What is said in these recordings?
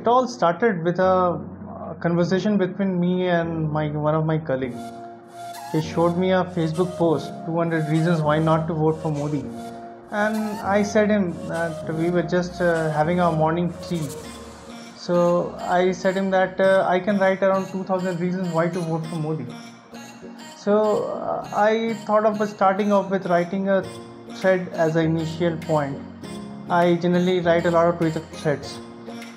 all started with a conversation between me and one of my colleagues. He showed me a Facebook post, 200 reasons why not to vote for Modi. And I said him that we were just having our morning tea. So I said him that I can write around 2000 reasons why to vote for Modi. So I thought of starting off with writing a thread as an initial point. I generally write a lot of Twitter threads.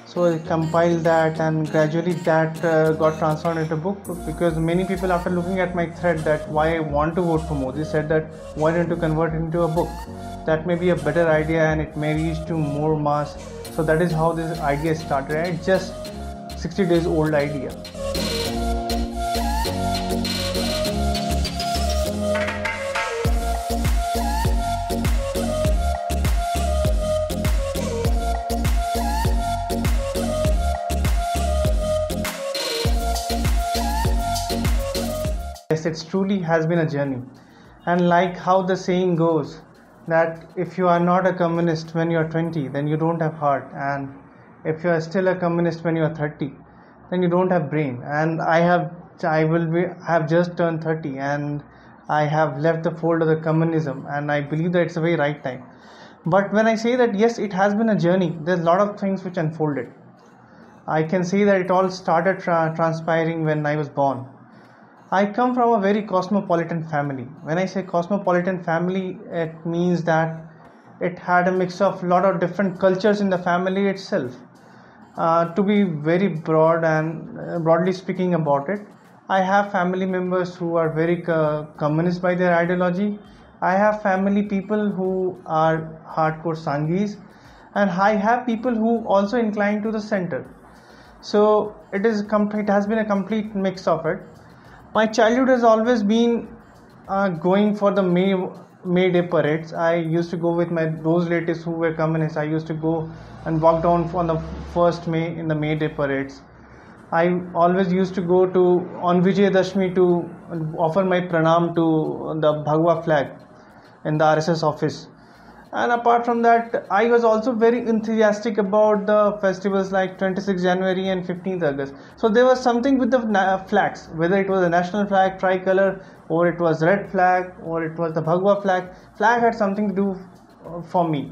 So I compiled that, and gradually that got transformed into a book, because many people, after looking at my thread that why I want to vote for Modi, said that why don't you convert it into a book? That may be a better idea and it may reach to more mass. So that is how this idea started, and it's just 60 days old idea. Yes, it truly has been a journey. And like how the saying goes, that if you are not a communist when you are 20, then you don't have heart. And if you are still a communist when you are 30, then you don't have brain. And I have just turned 30, and I have left the fold of the communism, and I believe that it's a very right time. But when I say that, yes, it has been a journey, there's a lot of things which unfolded. I can say that it all started transpiring when I was born. I come from a very cosmopolitan family. When I say cosmopolitan family, it means that it had a mix of a lot of different cultures in the family itself. To be very broad and broadly speaking about it, I have family members who are very communist by their ideology. I have family people who are hardcore Sanghis, and I have people who also incline to the center. So it has been a complete mix of it. My childhood has always been going for the May Day parades. I used to go with those relatives who were communists. I used to go and walk down on the 1st May in the May Day parades. I always used to go on Vijayadashmi to offer my pranam to the Bhagwa flag in the RSS office. And apart from that, I was also very enthusiastic about the festivals like 26th January and 15th August. So there was something with the flags, whether it was a national flag, tricolor, or it was red flag, or it was the Bhagwa flag. Flag had something to do for me.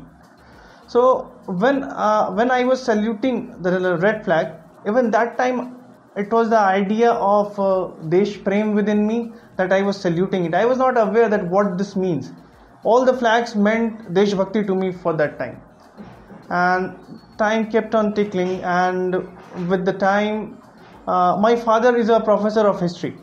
So when I was saluting the red flag, even that time it was the idea of Desh Prem within me that I was saluting it. I was not aware that what this means. All the flags meant Desh Bhakti to me for that time. And time kept on tickling, and with the time, my father is a professor of history.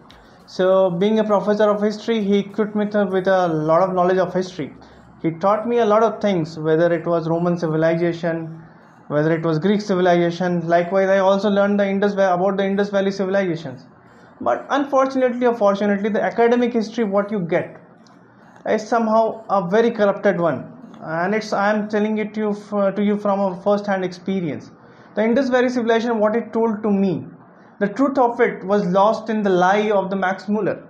So being a professor of history, he equipped me with a lot of knowledge of history. He taught me a lot of things, whether it was Roman civilization, whether it was Greek civilization. Likewise, I also learned about the Indus Valley civilizations. But unfortunately or fortunately, the academic history what you get is somehow a very corrupted one, and I am telling it to you from a first-hand experience. The Indus Valley civilization, what it told to me, the truth of it was lost in the lie of the Max Muller,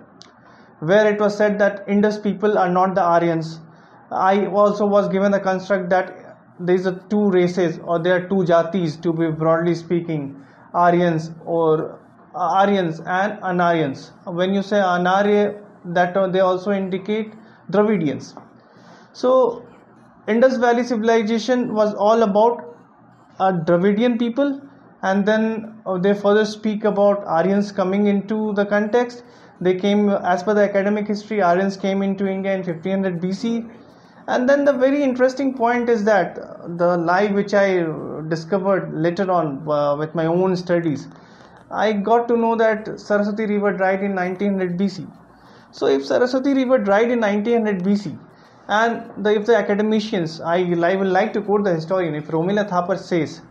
where it was said that Indus people are not the Aryans. I also was given the construct that there is two races, or there are two jatis, to be broadly speaking, Aryans and Anaryans. When you say Anarya, that they also indicate Dravidians. So Indus Valley civilization was all about Dravidian people, and then they further speak about Aryans coming into the context. They came, as per the academic history, Aryans came into India in 1500 BC. And then the very interesting point is that the lie which I discovered later on with my own studies, I got to know that Saraswati River dried in 1900 BC. So if Saraswati River dried in 1900 BC, and if the academicians, I will like to quote the historian, if Romila Thapar says,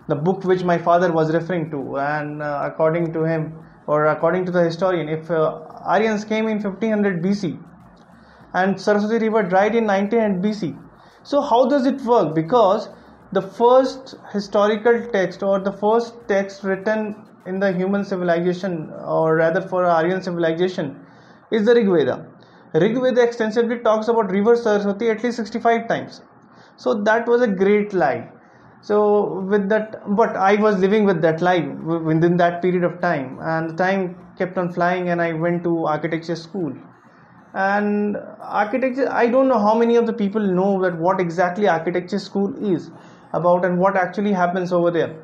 the book which my father was referring to, and according to him, or according to the historian, if Aryans came in 1500 BC and Saraswati River dried in 1900 BC, so how does it work? Because the first historical text, or the first text written in the human civilization, or rather for Aryan civilization, is the Rig Veda. Rig Veda extensively talks about river Saraswati at least 65 times. So that was a great lie. So with that, but I was living with that life within that period of time, and the time kept on flying, and I went to architecture school. And architecture, I don't know how many of the people know that what exactly architecture school is about and what actually happens over there.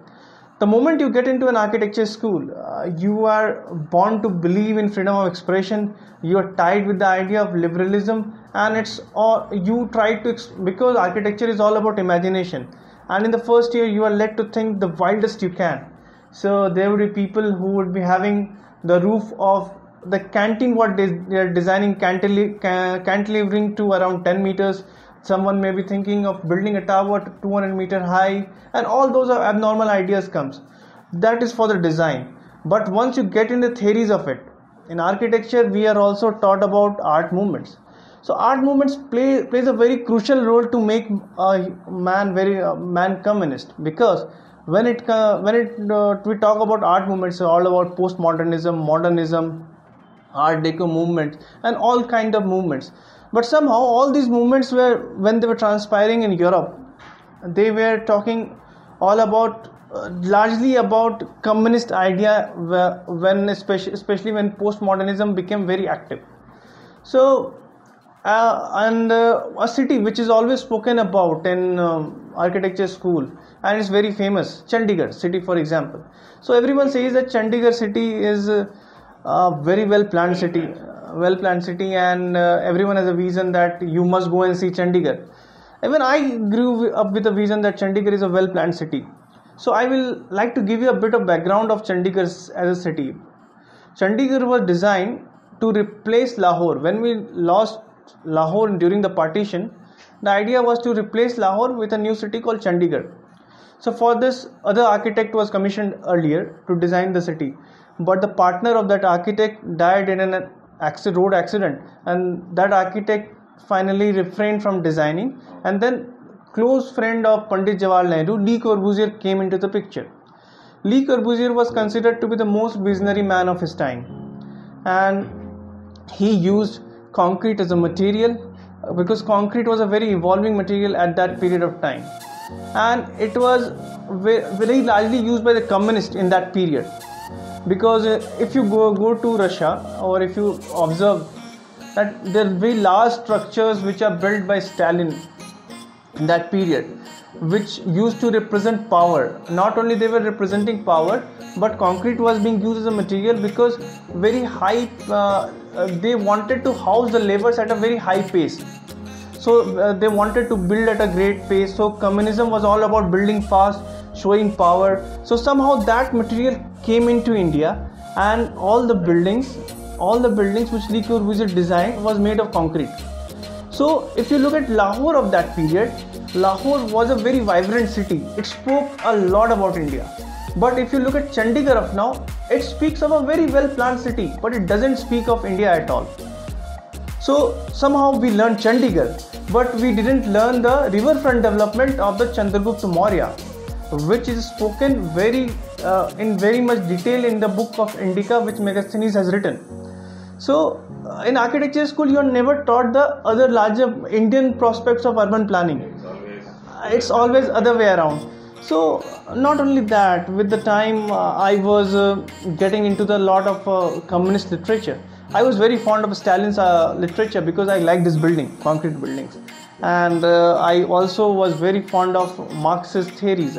The moment you get into an architecture school, you are born to believe in freedom of expression. You are tied with the idea of liberalism, and it's all you try to because architecture is all about imagination. And in the first year, you are led to think the wildest you can. So there would be people who would be having the roof of the canteen, what they are designing cantilevering to around 10 meters. Someone may be thinking of building a tower to 200-meter high, and all those are abnormal ideas comes. That is for the design. But once you get in the theories of it, in architecture we are also taught about art movements. So art movements plays a very crucial role to make a man communist, because when we talk about art movements, it's all about postmodernism, modernism, art deco movements, and all kind of movements. But somehow all these movements were, when they were transpiring in Europe, they were talking all about largely about communist idea, when especially when postmodernism became very active. So a city which is always spoken about in architecture school, and it's very famous, Chandigarh city, for example. So everyone says that Chandigarh city is a very well planned city, and everyone has a vision that you must go and see Chandigarh. Even I grew up with a vision that Chandigarh is a well planned city. So I will like to give you a bit of background of Chandigarh as a city. Chandigarh was designed to replace Lahore. When we lost Lahore during the partition, the idea was to replace Lahore with a new city called Chandigarh. So for this, other architect was commissioned earlier to design the city, but the partner of that architect died in an road accident, and that architect finally refrained from designing. And then close friend of Pandit Jawaharlal Nehru, Le Corbusier, came into the picture. Le Corbusier was considered to be the most visionary man of his time, and he used concrete as a material, because concrete was a very evolving material at that period of time, and it was very largely used by the communists in that period. Because if you go to Russia, or if you observe that there are very large structures which are built by Stalin in that period, which used to represent power. Not only they were representing power, but concrete was being used as a material because very high, they wanted to house the laborers at a very high pace. So they wanted to build at a great pace. So communism was all about building fast, showing power. So somehow that material came into India, and all the buildings which Le Corbusier designed was made of concrete. So if you look at Lahore of that period, Lahore was a very vibrant city. It spoke a lot about India. But if you look at Chandigarh of now, it speaks of a very well planned city, but it doesn't speak of India at all. So somehow we learned Chandigarh, but we didn't learn the riverfront development of the Chandragupta Maurya, which is spoken in very much detail in the book of Indica, which Megasthenes has written. So in architecture school, you are never taught the other larger Indian prospects of urban planning. It's always other way around. So not only that, with the time I was getting into the lot of communist literature. I was very fond of Stalin's literature because I liked his concrete buildings. And I also was very fond of Marxist theories.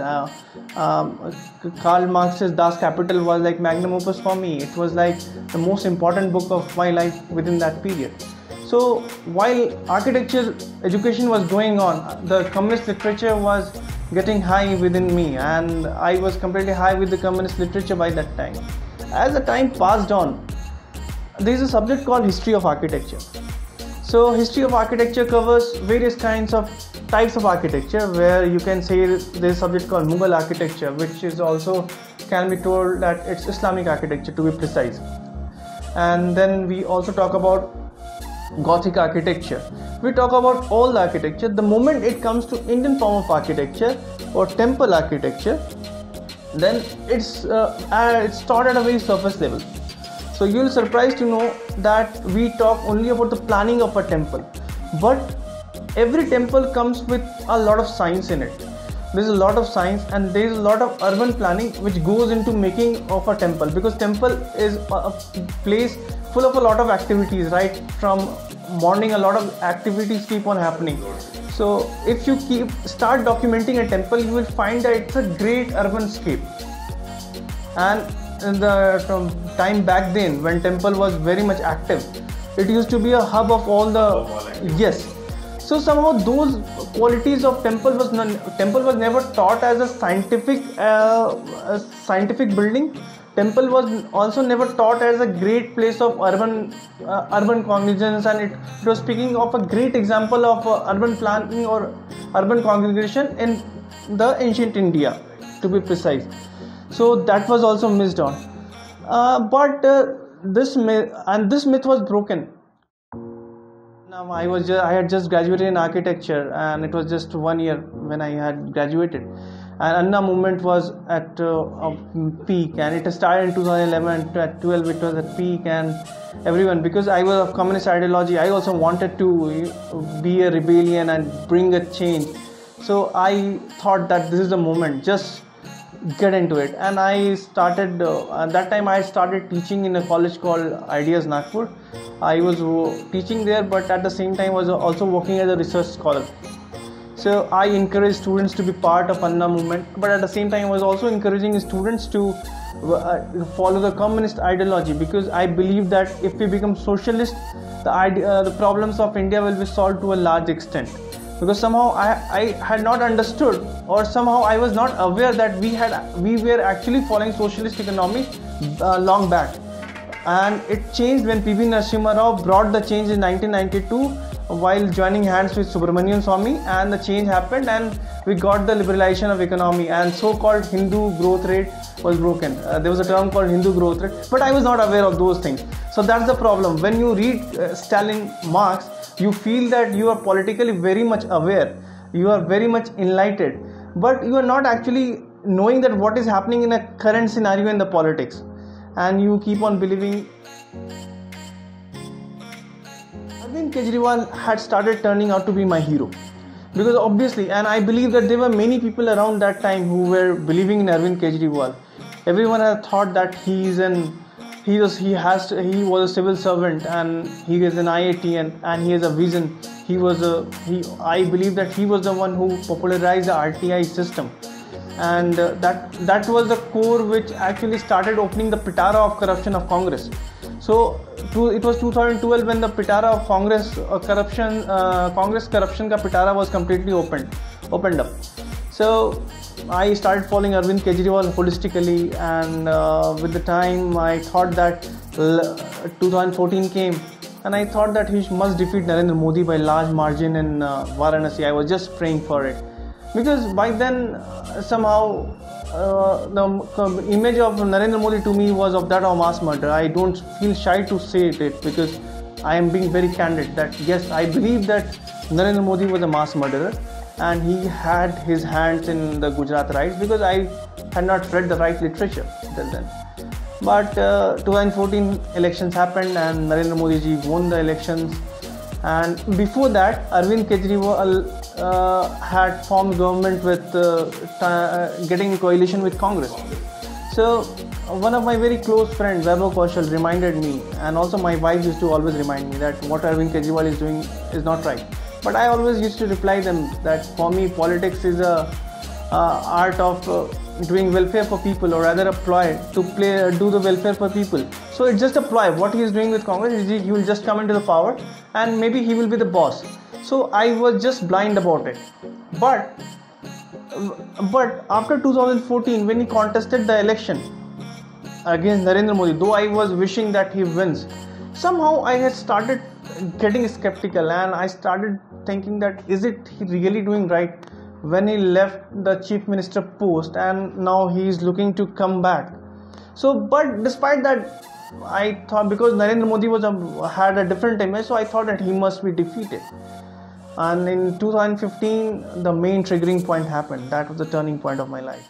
Karl Marx's Das Kapital was like magnum opus for me. It was like the most important book of my life within that period. So while architecture education was going on, the communist literature was getting high within me, and I was completely high with the communist literature by that time. As the time passed on, there is a subject called history of architecture. So history of architecture covers various types of architecture, where you can say there's a subject called Mughal architecture, which is also can be told that it's Islamic architecture, to be precise. And then we also talk about Gothic architecture. We talk about all the architecture. The moment it comes to Indian form of architecture or temple architecture, then it's taught at a very surface level. So you'll be surprised to know that we talk only about the planning of a temple, but every temple comes with a lot of science in it. there's a lot of science and there's a lot of urban planning which goes into making of a temple, because temple is a place full of a lot of activities. Right from morning, a lot of activities keep on happening. So if you start documenting a temple, you will find that it's a great urban scape. And in the time back then, when temple was very much active, it used to be a hub of all the, yes. So somehow those qualities of temple was never taught as a scientific building. Temple was also never taught as a great place of urban cognizance, and it was speaking of a great example of urban planning or urban congregation in the ancient India, to be precise. So that was also missed on. But this myth was broken. Now I had just graduated in architecture, and it was just 1 year when I had graduated. And Anna movement was at a peak, and it started in 2011. At 12, it was at peak, and everyone, because I was of communist ideology, I also wanted to be a rebellion and bring a change. So I thought that this is the moment, just get into it. And I started at that time I started teaching in a college called Ideas Nagpur. I was teaching there, but at the same time was also working as a research scholar. So I encouraged students to be part of Anna movement, but at the same time I was also encouraging students to follow the communist ideology, because I believe that if we become socialist, the problems of India will be solved to a large extent. Because somehow I had not understood, or somehow I was not aware that we were actually following socialist economy long back. And it changed when P.V. Narasimha Rao brought the change in 1992 while joining hands with Subramanian Swamy, and the change happened and we got the liberalization of economy, and so-called Hindu growth rate was broken. There was a term called Hindu growth rate, but I was not aware of those things. So that's the problem. When you read Stalin, Marx, you feel that you are politically very much aware, you are very much enlightened, but you are not actually knowing that what is happening in a current scenario in the politics, and you keep on believing. Arvind Kejriwal had started turning out to be my hero, because obviously, and I believe that there were many people around that time who were believing in Arvind Kejriwal. Everyone had thought that he was a civil servant, and he is an IITian, and he has a vision. I believe that he was the one who popularized the RTI system, and that was the core which actually started opening the pitara of corruption of Congress. So it was 2012 when the pitara of Congress corruption ka pitara was completely opened up. So I started following Arvind Kejriwal holistically, and with the time I thought that 2014 came, and I thought that he must defeat Narendra Modi by large margin in Varanasi. I was just praying for it, because by then somehow the image of Narendra Modi to me was of that of mass murder. I don't feel shy to say it, because I am being very candid that yes, I believe that Narendra Modi was a mass murderer, and he had his hands in the Gujarat riots, because I had not read the right literature till then. But 2014 elections happened, and Narendra Modi ji won the elections. And before that, Arvind Kejriwal had formed government with getting coalition with Congress. So one of my very close friends, Vaibhav Kaushal, reminded me, and also my wife used to always remind me that what Arvind Kejriwal is doing is not right. But I always used to reply them that for me politics is a art of doing welfare for people, or rather a ploy to do the welfare for people. So it's just a ploy. What he is doing with Congress is he will just come into the power, and maybe he will be the boss. So I was just blind about it. But after 2014, when he contested the election against Narendra Modi, though I was wishing that he wins, somehow I had started getting skeptical, and I started thinking that is it he really doing right when he left the chief minister post and now he is looking to come back. So but despite that, I thought, because Narendra Modi had a different image, so I thought that he must be defeated. And in 2015, the main triggering point happened. That was the turning point of my life.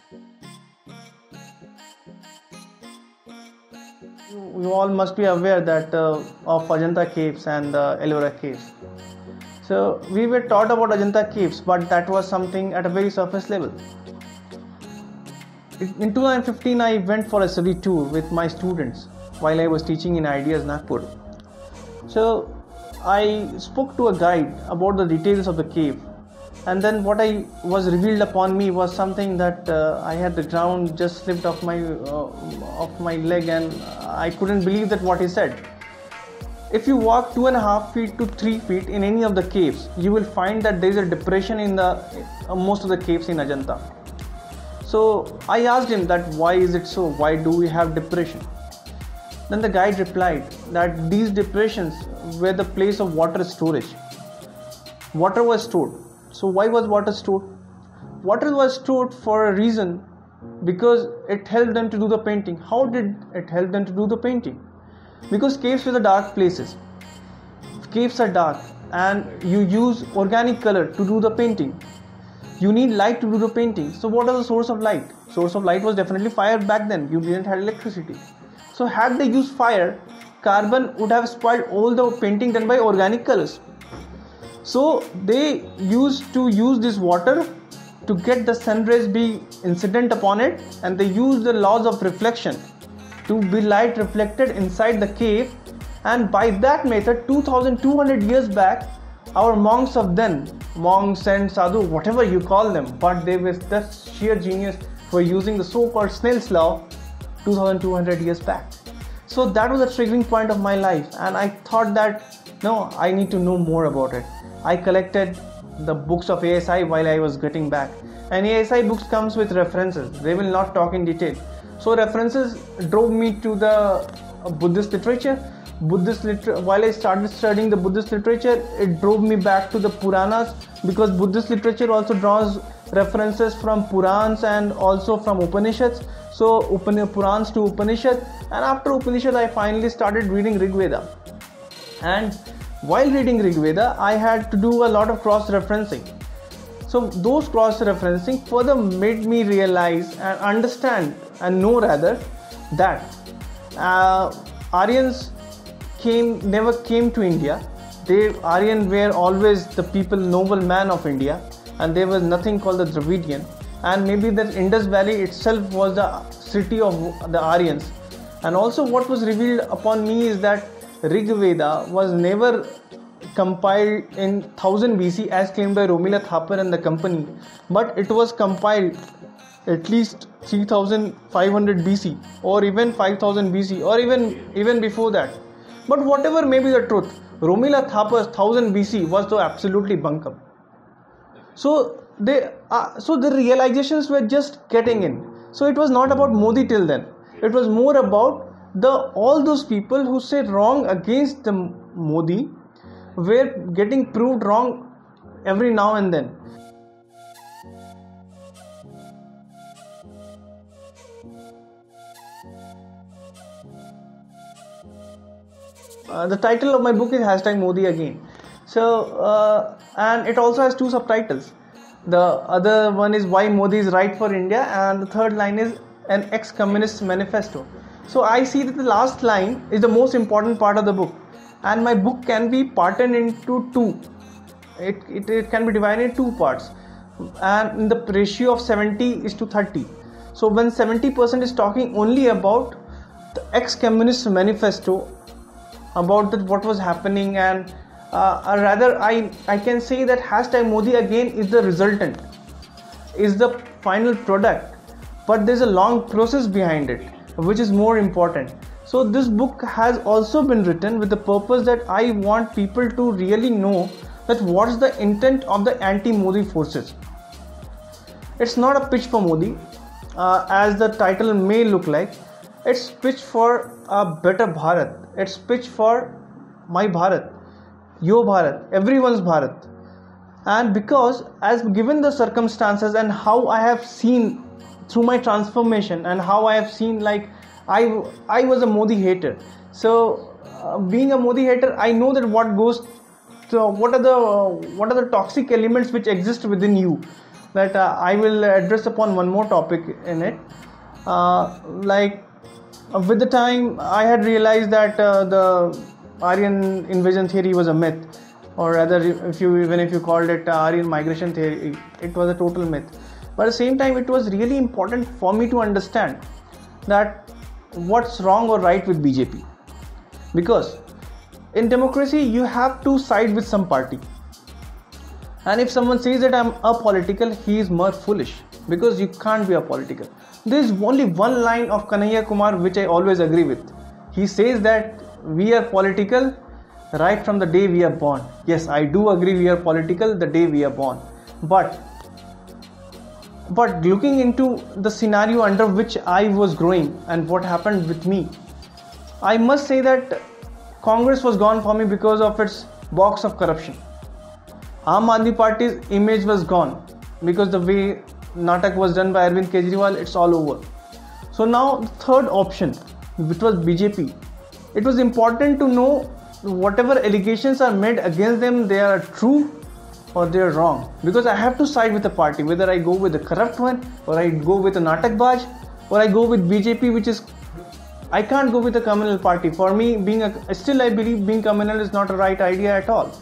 You all must be aware that of Ajanta caves and the Ellora caves. So we were taught about Ajanta caves, but that was something at a very surface level. In 2015, I went for a study tour with my students while I was teaching in Ideas Nagpur. So I spoke to a guide about the details of the cave, and then what I was revealed upon me was something that I had the ground just slipped off my leg, and I couldn't believe that what he said. If you walk 2.5 feet to 3 feet in any of the caves, you will find that there is a depression in the most of the caves in Ajanta. So I asked him that why is it so? Why do we have depression? Then the guide replied that these depressions were the place of water storage. Water was stored. So why was water stored? Water was stored for a reason, because it helped them to do the painting. How did it help them to do the painting? Because caves were the dark places. Caves are dark and you use organic color to do the painting. You need light to do the painting. So what was the source of light? Source of light was definitely fire back then. You didn't have electricity. So had they used fire, carbon would have spoiled all the painting done by organic colors. So they used to use this water to get the sun rays be incident upon it, and they used the laws of reflection to be light reflected inside the cave. And by that method, 2200 years back, our monks of then, monks and sadhu, whatever you call them, but they were just sheer genius for using the so-called Snell's law 2200 years back. So that was a triggering point of my life, and I thought that no, I need to know more about it. I collected the books of ASI while I was getting back, and ASI books comes with references. They will not talk in detail. So references drove me to the Buddhist literature. While I started studying the Buddhist literature, it drove me back to the Puranas, because Buddhist literature also draws references from Purans and also from Upanishads. So Purans to Upanishad, and after Upanishad I finally started reading Rig Veda. And while reading Rig Veda, I had to do a lot of cross-referencing. So those cross-referencing further made me realize and understand and know rather that Aryans never came to India. Aryan were always the people, noble man of India, and there was nothing called the Dravidian. And maybe that Indus Valley itself was the city of the Aryans. And also what was revealed upon me is that Rig Veda was never compiled in 1000 BC as claimed by Romila Thapar and the company, but it was compiled at least 3500 BC or even 5000 BC or even before that. But whatever may be the truth, Romila Thapar's 1000 BC was so absolutely bunkum. So the realizations were just getting in. So it was not about Modi till then. It was more about all those people who said wrong against the Modi were getting proved wrong every now and then. The title of my book is #Modi Again. So and it also has 2 subtitles. The other one is Why Modi is Right for India, and the third line is An Ex-Communist Manifesto. So I see that the last line is the most important part of the book, and my book can be parted into 2. It can be divided in 2 parts, and in the ratio of 70:30. So when 70% is talking only about the ex-communist manifesto, about what was happening, and rather I can say that #Modi Again is the resultant, is the final product, but there's a long process behind it, which is more important. So this book has also been written with the purpose that I want people to really know that what's the intent of the anti-Modi forces. It's not a pitch for Modi, as the title may look like. It's pitch for a better Bharat. It's pitch for my Bharat, your Bharat, everyone's Bharat. And because as given the circumstances and how I have seen through my transformation, and how I have seen, like I was a Modi hater. So being a Modi hater, I know that what are the toxic elements which exist within you, that I will address upon one more topic in it. With the time I had realized that the Aryan invasion theory was a myth, or rather, if you called it Aryan migration theory, it was a total myth. But at the same time, it was really important for me to understand that what's wrong or right with BJP, because in democracy you have to side with some party, and if someone says that I'm apolitical, he is more foolish, because you can't be apolitical. There is only one line of Kanhaiya Kumar which I always agree with. He says that we are political right from the day we are born. Yes, I do agree, we are political the day we are born, but looking into the scenario under which I was growing and what happened with me, I must say that Congress was gone for me because of its box of corruption. Aam Aadmi Party's image was gone because the way Natak was done by Arvind Kejriwal, it's all over. So now the third option, which was BJP, it was important to know whatever allegations are made against them, they are true or they are wrong, because I have to side with the party, whether I go with the corrupt one, or I go with a Natak Baj, or I go with BJP, which is, I can't go with a communal party. For me, still I believe being communal is not a right idea at all.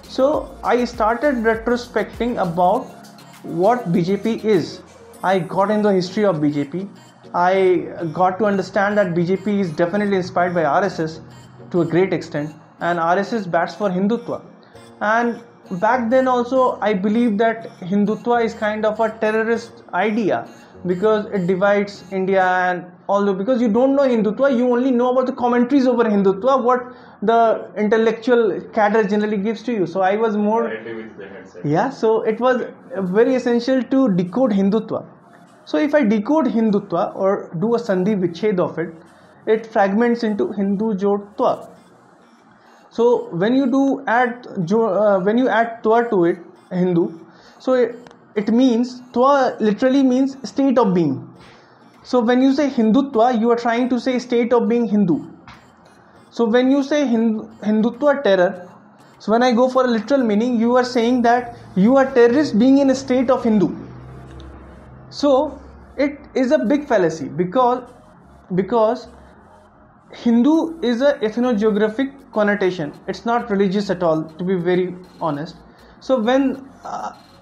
So I started retrospecting about what BJP is. I got into the history of BJP. I got to understand that BJP is definitely inspired by RSS to a great extent, and RSS bats for Hindutva. And back then also I believed that Hindutva is kind of a terrorist idea, because it divides India, and although because you don't know Hindutva, you only know about the commentaries over Hindutva, what the intellectual cadre generally gives to you. So I was more, so it was very essential to decode Hindutva. So if I decode Hindutva or do a Sandhi Vichhed of it, it fragments into Hindu Jod Twa. So when you add Twa to it, Hindu, so it means, Twa literally means state of being. So when you say Hindutva, you are trying to say state of being Hindu. So when you say Hindutva terror, so when I go for a literal meaning, you are saying that you are terrorist being in a state of Hindu. So it is a big fallacy, because Hindu is a ethnogeographic connotation. It's not religious at all, to be very honest. So when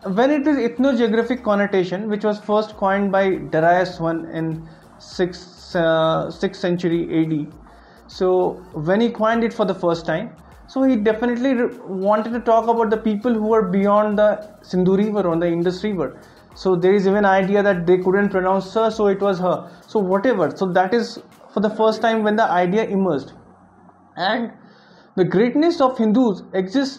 it is ethnogeographic connotation, which was first coined by Darius I in 6th century AD. So when he coined it for the first time, so he definitely wanted to talk about the people who were beyond the Sindhu River or the Indus River. So there is even idea that they couldn't pronounce her, so it was her. So whatever. So that is for the first time when the idea emerged. And the greatness of Hindus exists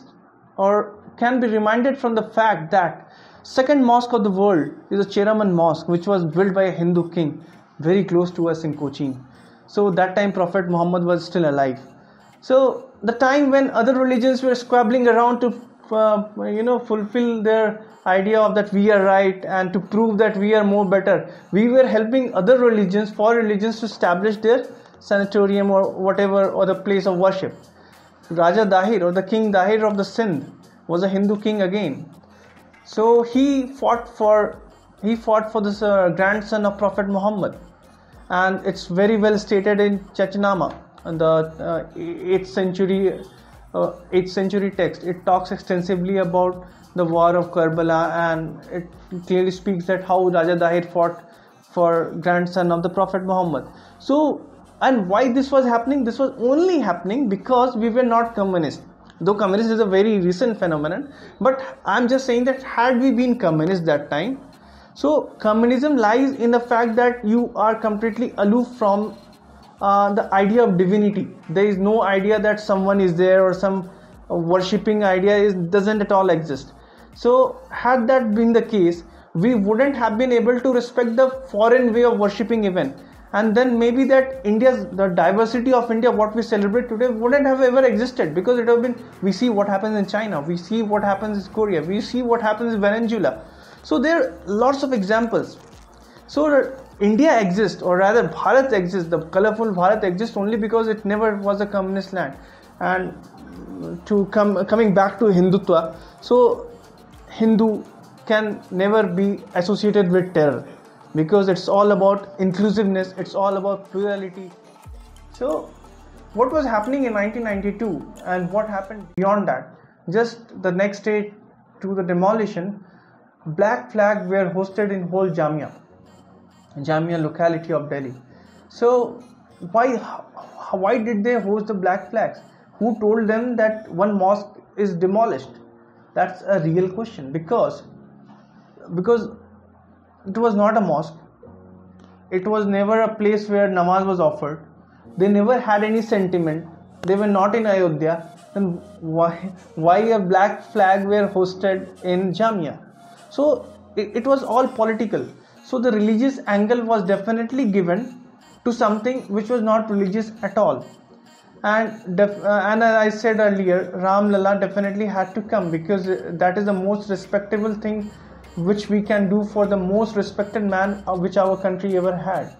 or can be reminded from the fact that second mosque of the world is a Cheraman mosque, which was built by a Hindu king very close to us in Cochin. So that time Prophet Muhammad was still alive. So the time when other religions were squabbling around to fulfill their idea of that we are right and to prove that we are more better, we were helping other religions, foreign religions, to establish their sanatorium or whatever, or the place of worship. Raja Dahir, or the King Dahir of the Sindh, was a Hindu king again. So he fought for this grandson of Prophet Muhammad, and it's very well stated in Chachnama, the 8th century text. It talks extensively about the war of Karbala, and it clearly speaks that how Raja Dahir fought for grandson of the Prophet Muhammad. So, and why this was happening? This was only happening because we were not communist. Though communist is a very recent phenomenon, but I'm just saying that had we been communist that time, so communism lies in the fact that you are completely aloof from the idea of divinity. There is no idea that someone is there, or some worshipping idea doesn't at all exist. So had that been the case, we wouldn't have been able to respect the foreign way of worshipping even. And then maybe that the diversity of India, what we celebrate today, wouldn't have ever existed, because it have been, we see what happens in China, we see what happens in Korea, we see what happens in Venezuela. So there are lots of examples. So India exists, or rather Bharat exists, the colorful Bharat exists only because it never was a communist land. And coming back to Hindutva, so Hindu can never be associated with terror, because it's all about inclusiveness, it's all about plurality. So what was happening in 1992 and what happened beyond that? just the next day to the demolition, black flag were hosted in whole Jamia locality of Delhi. So why did they host the black flags? Who told them that one mosque is demolished? That's a real question, because it was not a mosque. It was never a place where namaz was offered. They never had any sentiment. They were not in Ayodhya. Then why a black flag were hosted in Jamia? So it was all political. So the religious angle was definitely given to something which was not religious at all. And as I said earlier, Ram Lalla definitely had to come, because that is the most respectable thing which we can do for the most respected man which our country ever had.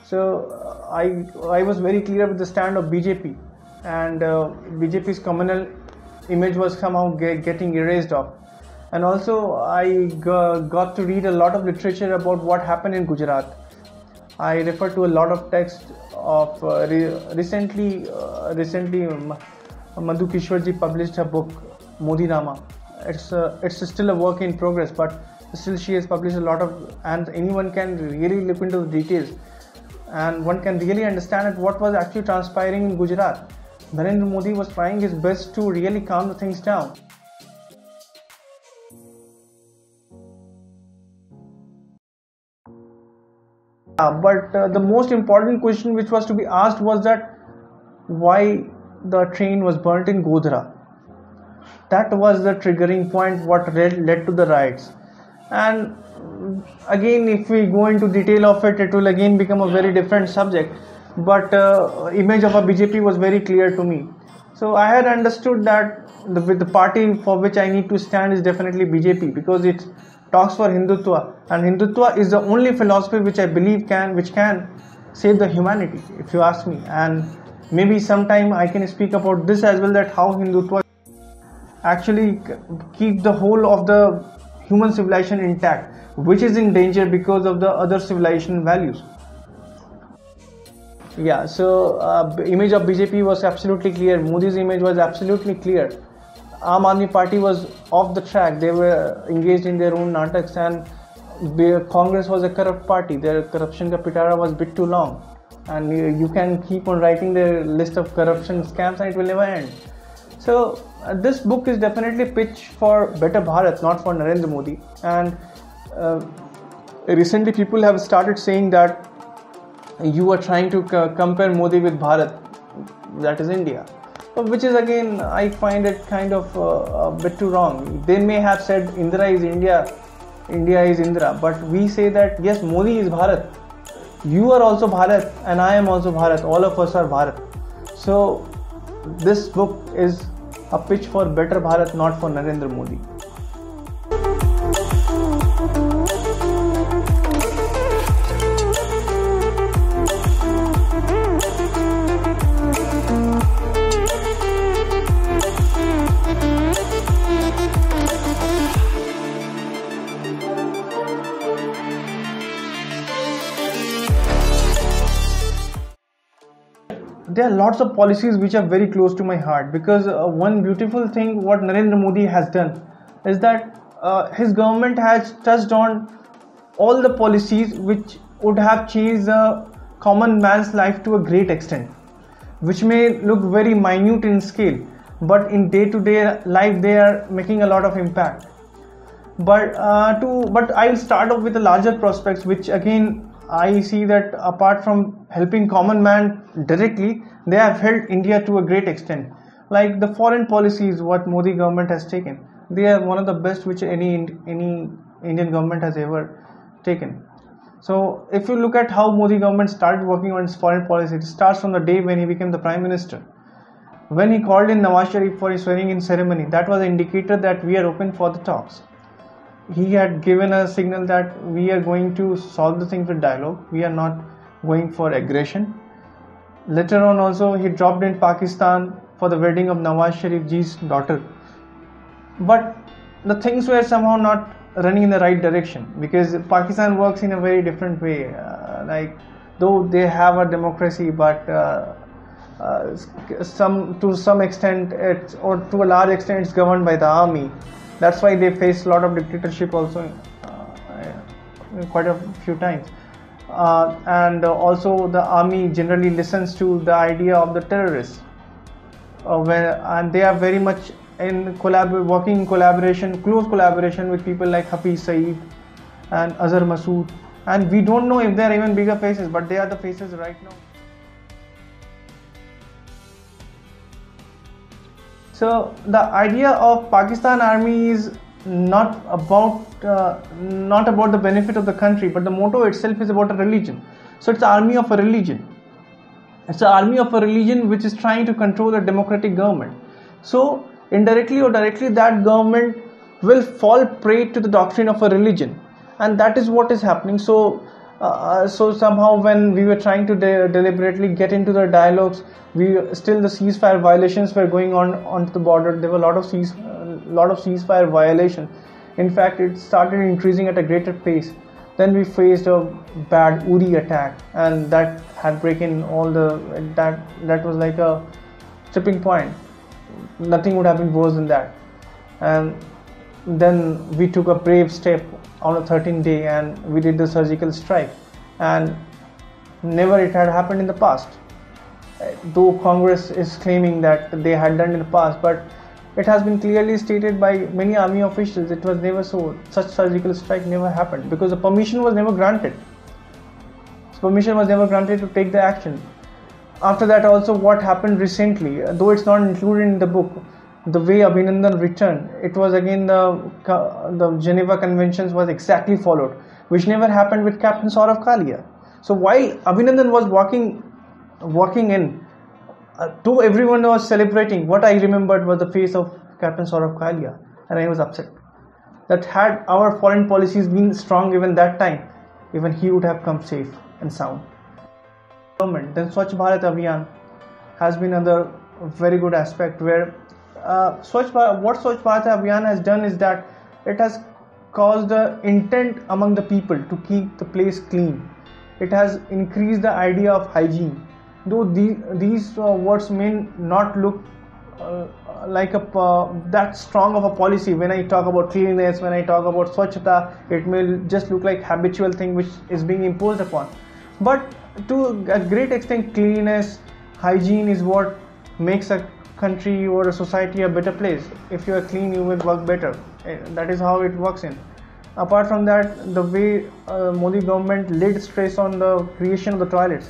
So I was very clear with the stand of BJP, and BJP's communal image was somehow getting erased off. And also I got to read a lot of literature about what happened in Gujarat. I refer to a lot of text of recently Madhu Kishwarji published a book, Modi Rama. It's still a work in progress, but still she has published a lot of, and anyone can really look into the details, and one can really understand what was actually transpiring in Gujarat. Narendra Modi was trying his best to really calm the things down. But the most important question which was to be asked was that why the train was burnt in Godhra. That was the triggering point what led to the riots. And again, if we go into detail of it, it will again become a very different subject. But image of a BJP was very clear to me. So I had understood that the party for which I need to stand is definitely BJP, because it talks for Hindutva, and Hindutva is the only philosophy which I believe can save the humanity, if you ask me. And maybe sometime I can speak about this as well, that how Hindutva actually keep the whole of the human civilization intact, which is in danger because of the other civilization values. Yeah, so image of BJP was absolutely clear. Modi's image was absolutely clear. Aam Aadmi Party was off the track. They were engaged in their own nataks, and Congress was a corrupt party. Their corruption ka pitara was a bit too long, and you can keep on writing the list of corruption scams and it will never end. So this book is definitely pitch for better Bharat, not for Narendra Modi. And recently people have started saying that you are trying to compare Modi with Bharat, that is India. Which is, again, I find it kind of a bit too wrong. They may have said Indira is India, India is Indira, but we say that yes, Modi is Bharat. You are also Bharat, and I am also Bharat. All of us are Bharat. So this book is a pitch for better Bharat, not for Narendra Modi. There are lots of policies which are very close to my heart, because one beautiful thing what Narendra Modi has done is that his government has touched on all the policies which would have changed the common man's life to a great extent, which may look very minute in scale, but in day-to-day life they are making a lot of impact. But I will start off with the larger prospects, which again I see that apart from helping common man directly, they have helped India to a great extent. Like the foreign policies what Modi government has taken, they are one of the best which any Indian government has ever taken. So if you look at how Modi government started working on its foreign policy, it starts from the day when he became the Prime Minister. When he called in Nawaz Sharif for his swearing-in ceremony, that was an indicator that we are open for the talks. He had given a signal that we are going to solve the thing with dialogue. We are not going for aggression. Later on also he dropped in Pakistan for the wedding of Nawaz Sharif ji's daughter. But the things were somehow not running in the right direction, because Pakistan works in a very different way. Like though they have a democracy, but some extent or to a large extent it's governed by the army. That's why they face a lot of dictatorship also, quite a few times. And also the army generally listens to the idea of the terrorists, and they are very much working in close collaboration with people like Hafiz Saeed and Azhar Masood, and we don't know if they are even bigger faces, but they are the faces right now. So the idea of Pakistan army is not about the benefit of the country, but the motto itself is about a religion. So it's the army of a religion. It's the army of a religion which is trying to control a democratic government. So indirectly or directly, that government will fall prey to the doctrine of a religion, and that is what is happening. So somehow when we were trying to deliberately get into the dialogues, still the ceasefire violations were going on onto the border. There were a lot of ceasefire violation. In fact, it started increasing at a greater pace. Then we faced a bad Uri attack, and that had broken all that was like a tipping point. Nothing would have been worse than that. And then we took a brave step on the 13th day, and we did the surgical strike, and never it had happened in the past. Though Congress is claiming that they had done in the past, but it has been clearly stated by many army officials it was never so. Such surgical strike never happened because the permission was never granted. Permission was never granted to take the action. After that also, what happened recently, though it's not included in the book, the way Abhinandan returned, it was again the Geneva Conventions was exactly followed, which never happened with Captain Saurabh Kalia. So while Abhinandan was walking in, though everyone was celebrating, what I remembered was the face of Captain Saurabh Kalia, and I was upset. That had our foreign policies been strong even that time, even he would have come safe and sound. Then Swachh Bharat Abhiyan has been another very good aspect where what Swachh Bharat Abhiyan has done is that it has caused the intent among the people to keep the place clean. It has increased the idea of hygiene. Though these words may not look like that strong of a policy. When I talk about cleanliness, when I talk about Swachhata, it may just look like habitual thing which is being imposed upon. But to a great extent, cleanliness, hygiene is what makes a country or a society a better place. If you are clean, you will work better. That is how it works in. Apart from that, the way Modi government laid stress on the creation of the toilets,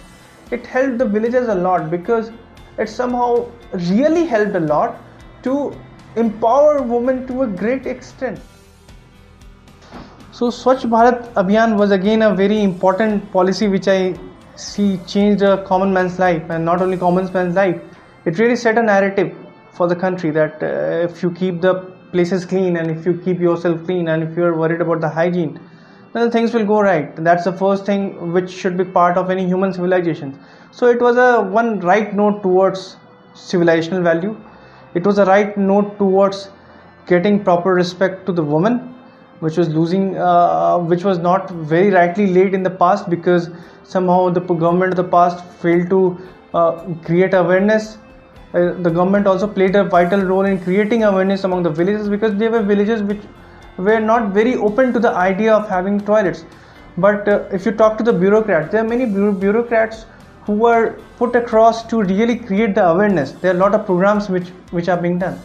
it helped the villagers a lot, because it somehow really helped a lot to empower women to a great extent. So Swachh Bharat Abhiyan was again a very important policy which I see changed a common man's life, and not only common man's life, it really set a narrative for the country that if you keep the places clean, and if you keep yourself clean, and if you are worried about the hygiene, then things will go right. That's the first thing which should be part of any human civilization. So it was a one right note towards civilizational value. It was a right note towards getting proper respect to the woman, which was which was not very rightly laid in the past, because somehow the government of the past failed to create awareness. The government also played a vital role in creating awareness among the villages, because there were villages which were not very open to the idea of having toilets. But if you talk to the bureaucrats, there are many bureaucrats who were put across to really create the awareness. There are a lot of programs which are being done.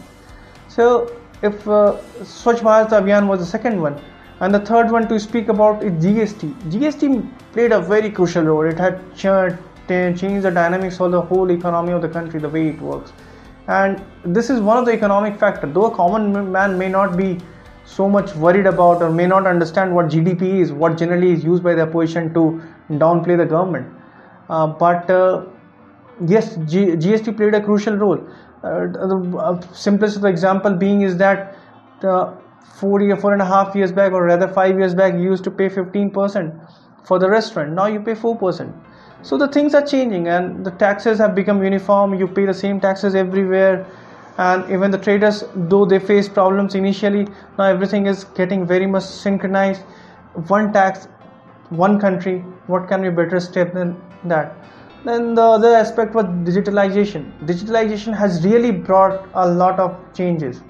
So if Swachh Bharat Abhiyan was the second one, and the third one to speak about is GST. GST played a very crucial role. It had changed the dynamics of the whole economy of the country, the way it works. And this is one of the economic factors. Though a common man may not be so much worried about, or may not understand what GDP is, what generally is used by the opposition to downplay the government. But yes, GST played a crucial role. The simplest of the example being is that 4.5 years back, or rather 5 years back, you used to pay 15% for the restaurant. Now you pay 4%. So the things are changing, and the taxes have become uniform. You pay the same taxes everywhere, and even the traders, though they face problems initially, now everything is getting very much synchronized. One tax, one country. What can be a better step than that? Then the other aspect was digitalization. Digitalization has really brought a lot of changes.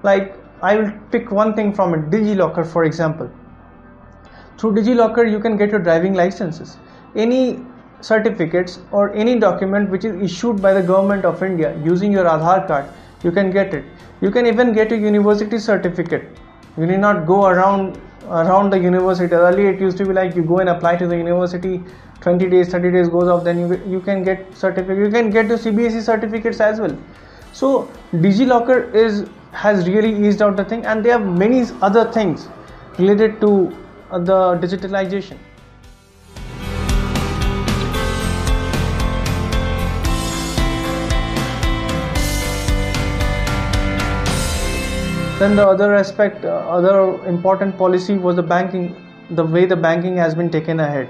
Like, I will pick one thing from it, DigiLocker, for example. Through DigiLocker, you can get your driving licenses, any certificates or any document which is issued by the government of India using your Aadhaar card. You can get it. You can even get a university certificate. You need not go around the university. Earlier it used to be like you go and apply to the university, 20 days, 30 days goes off, then you can get certificate. You can get the CBSE certificates as well. So DigiLocker has really eased out the thing, and there are many other things related to the digitalization. Then the other aspect, other important policy was the banking, the way the banking has been taken ahead.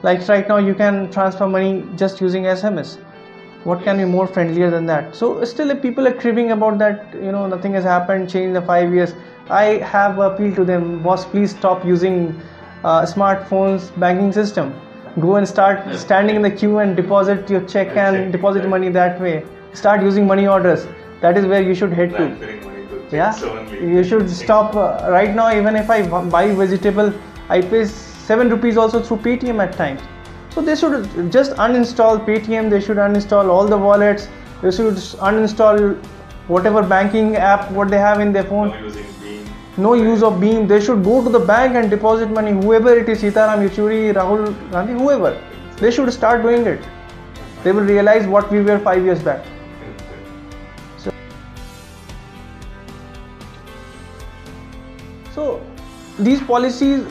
Like right now you can transfer money just using SMS. What can be more friendlier than that? So still if people are cribbing about that, nothing has happened, change in the 5 years. I have appealed to them, boss, please stop using smartphones banking system. Go and start standing in the queue and deposit your check and deposit money that way. Start using money orders. That is where you should head to. Yeah, you should stop. Right now, even if I buy vegetable, I pay 7 rupees also through Paytm at times. So they should just uninstall Paytm. They should uninstall all the wallets. They should uninstall whatever banking app what they have in their phone. No use of Beam. They should go to the bank and deposit money. Whoever it is, Sitaram Yechuri, Rahul Gandhi, whoever, they should start doing it. They will realize what we were 5 years back. So these policies,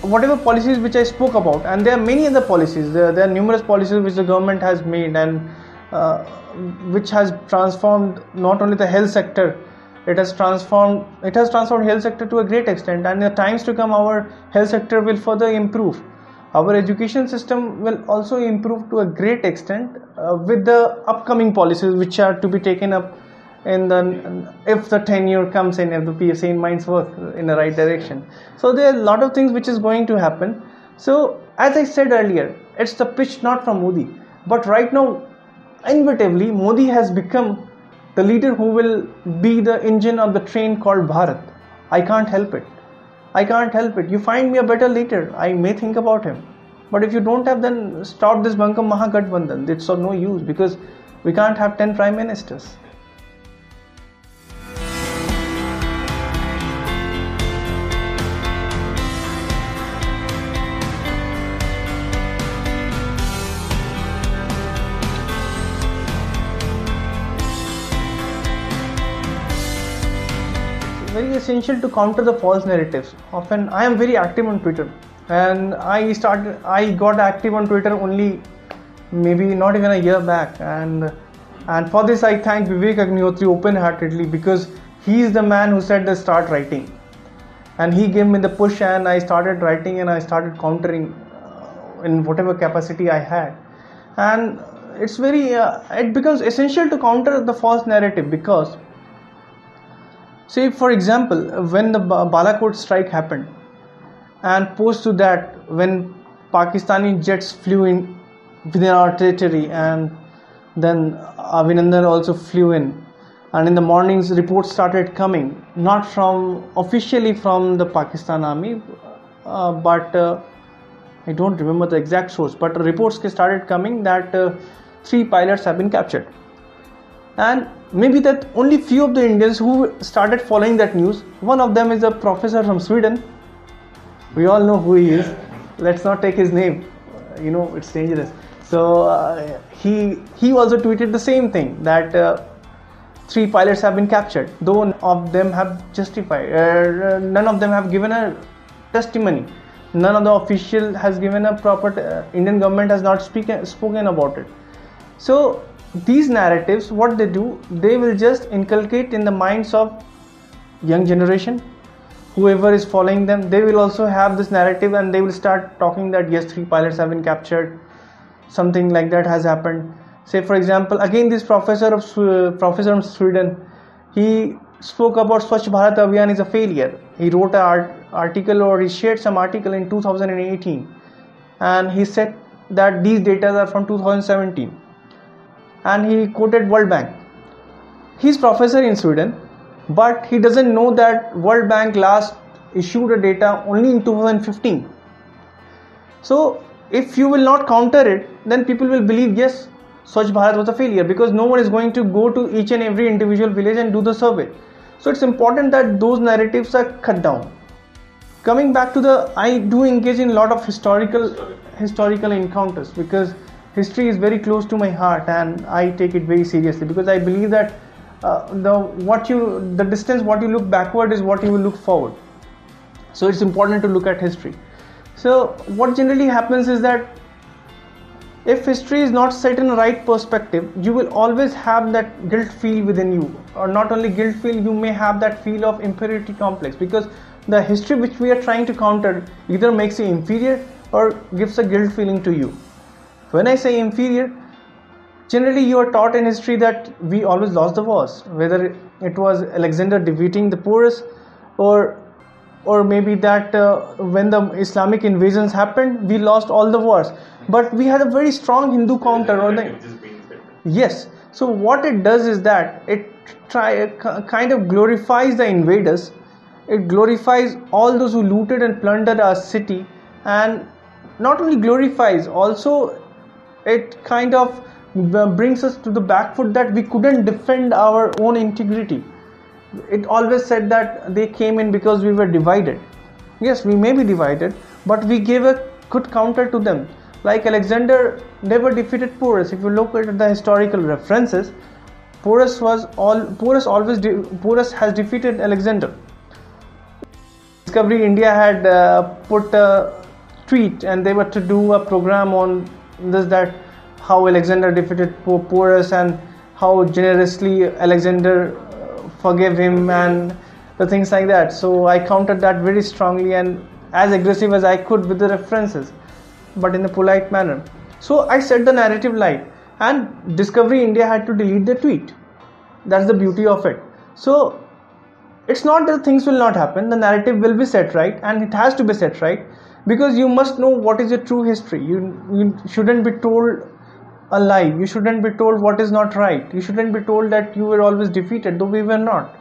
whatever policies which I spoke about, and there are many other policies, there are numerous policies which the government has made, and which has transformed not only the health sector, it has transformed health sector to a great extent, and in the times to come our health sector will further improve. Our education system will also improve to a great extent with the upcoming policies which are to be taken up if the tenure comes in, if the PSA minds work in the right direction. So there are a lot of things which is going to happen. So as I said earlier, it's the pitch not from Modi, but right now inevitably Modi has become the leader who will be the engine of the train called Bharat. I can't help it. You find me a better leader, I may think about him, but if you don't have, then stop this Bankam Mahagathbandhan. It's of no use, because we can't have 10 prime ministers. Very essential to counter the false narratives. Often I am very active on Twitter, and I got active on Twitter only maybe not even a year back, and for this I thank Vivek Agnihotri open-heartedly, because he is the man who said start writing, and he gave me the push, and I started writing and I started countering in whatever capacity I had. And it's very it becomes essential to counter the false narrative, because say for example, when the Balakot strike happened, and post to that when Pakistani jets flew in within our territory, and then Abhinandan also flew in, and in the mornings reports started coming, not from officially from the Pakistan army, but I don't remember the exact source, but reports started coming that 3 pilots have been captured. And maybe that only few of the Indians who started following that news. One of them is a professor from Sweden. We all know who he is. Let's not take his name. It's dangerous. So he also tweeted the same thing, that 3 pilots have been captured. Though none of them have justified. None of them have given a testimony. None of the official has given a proper. Indian government has not spoken about it. So these narratives, what they do, they will just inculcate in the minds of young generation, whoever is following them. They will also have this narrative, and they will start talking that yes, 3 pilots have been captured, something like that has happened. Say for example, again this professor from Sweden, he spoke about Swachh Bharat Abhiyan is a failure. He wrote an article, or he shared some article in 2018, and he said that these data are from 2017, and he quoted World Bank. He's professor in Sweden, but he doesn't know that World Bank last issued a data only in 2015. So if you will not counter it, then people will believe yes, Swachh Bharat was a failure, because no one is going to go to each and every individual village and do the survey. So it's important that those narratives are cut down. Coming back to I do engage in a lot of historical encounters, because history is very close to my heart and I take it very seriously, because I believe that the distance what you look backward is what you will look forward. So it's important to look at history. So what generally happens is that if history is not set in the right perspective, you will always have that guilt feel within you, or not only guilt feel, you may have that feel of inferiority complex, because the history which we are trying to counter either makes you inferior or gives a guilt feeling to you. When I say inferior, generally you are taught in history that we always lost the wars, whether it was Alexander defeating the Porus, or maybe that when the Islamic invasions happened, we lost all the wars. But we had a very strong Hindu counter. Yes. So what it does is that it kind of glorifies the invaders. It glorifies all those who looted and plundered our city, and not only glorifies, also it kind of brings us to the back foot that we couldn't defend our own integrity. It always said that they came in because we were divided. Yes, we may be divided, but we gave a good counter to them. Like Alexander never defeated Porus. If you look at the historical references, Porus has defeated Alexander. Discovery India had put a tweet, and they were to do a program on this, that how Alexander defeated Porus and how generously Alexander forgave him and the things like that. So I countered that very strongly and as aggressive as I could with the references, but in a polite manner. So I set the narrative light, and Discovery India had to delete the tweet. That's the beauty of it. So it's not that things will not happen. The narrative will be set right, and it has to be set right, because you must know what is your true history. You shouldn't be told a lie. You shouldn't be told what is not right. You shouldn't be told that you were always defeated, though we were not.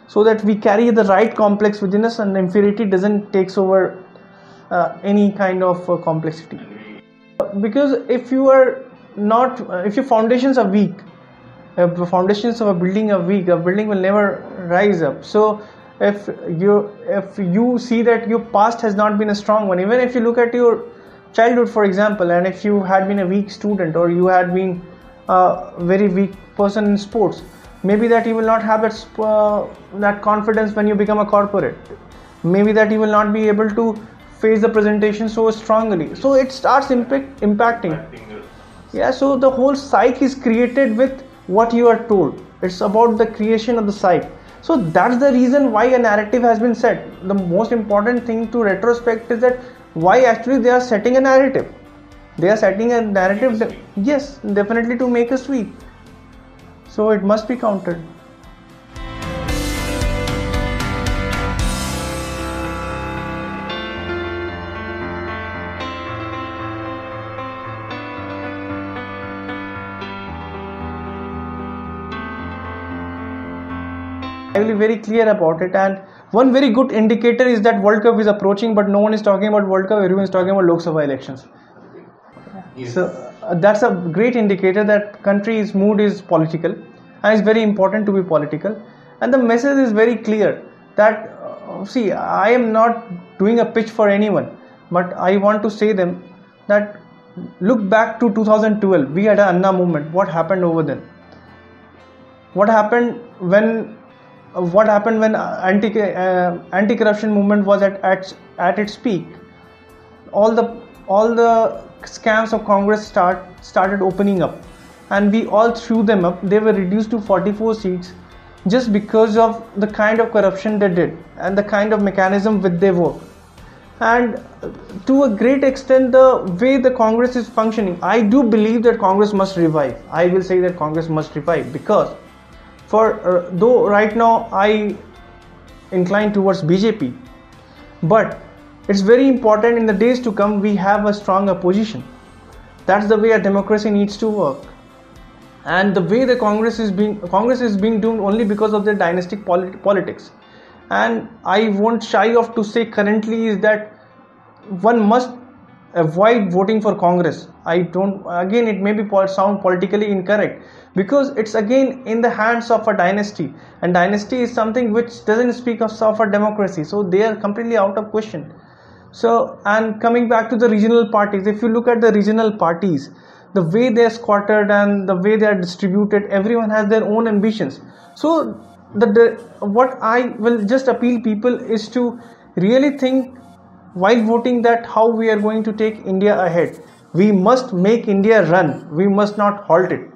So that we carry the right complex within us, and inferiority doesn't takes over any kind of complexity. Because if your foundations are weak, if the foundations of a building are weak, a building will never rise up. So if you see that your past has not been a strong one, even if you look at your childhood, for example, and if you had been a weak student, or you had been a very weak person in sports, maybe that you will not have that confidence when you become a corporate. Maybe that you will not be able to face the presentation so strongly. So it starts impacting. Yeah, so the whole psyche is created with what you are told. It's about the creation of the psyche. So that's the reason why a narrative has been set. The most important thing to retrospect is that why actually they are setting a narrative. They are setting a narrative, yes, definitely to make a sweep. So it must be countered. I will be very clear about it, and one very good indicator is that World Cup is approaching, but no one is talking about World Cup, everyone is talking about Lok Sabha elections. Yes. So that's a great indicator that country's mood is political, and it's very important to be political. And the message is very clear that see, I am not doing a pitch for anyone, but I want to say them that look back to 2012. We had an Anna movement. What happened over then? What happened when anti-corruption movement was at its peak? All the scams of Congress started opening up, and we all threw them up. They were reduced to 44 seats just because of the kind of corruption they did and the kind of mechanism with they work. And to a great extent, the way the Congress is functioning, I do believe that Congress must revive. I will say that Congress must revive, because though right now I incline towards BJP, but it's very important in the days to come we have a strong opposition. That's the way a democracy needs to work. And the way the Congress is being doomed only because of their dynastic politics. And I won't shy off to say currently is that one must avoid voting for Congress. Again, it may be sound politically incorrect, because it's again in the hands of a dynasty, and dynasty is something which doesn't speak of a democracy, so they are completely out of question. So, and coming back to the regional parties, if you look at the regional parties, the way they are squatted and the way they are distributed, everyone has their own ambitions. So what I will just appeal people is to really think while voting that how we are going to take India ahead. We must make India run. We must not halt it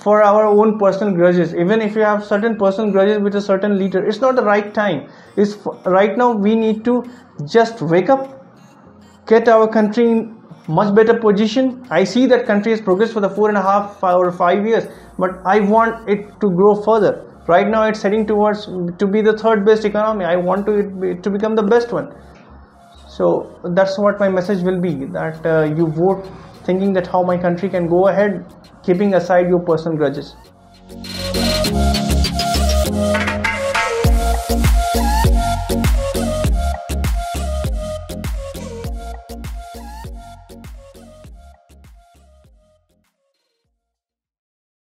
for our own personal grudges. Even if you have certain personal grudges with a certain leader, it's not the right time. Right now we need to just wake up, get our country in much better position. I see that country has progressed for the 4.5 or 5 years, but I want it to grow further. Right now it's heading towards to be the third best economy. I want to become the best one. So that's what my message will be, that you vote thinking that how my country can go ahead, keeping aside your personal grudges.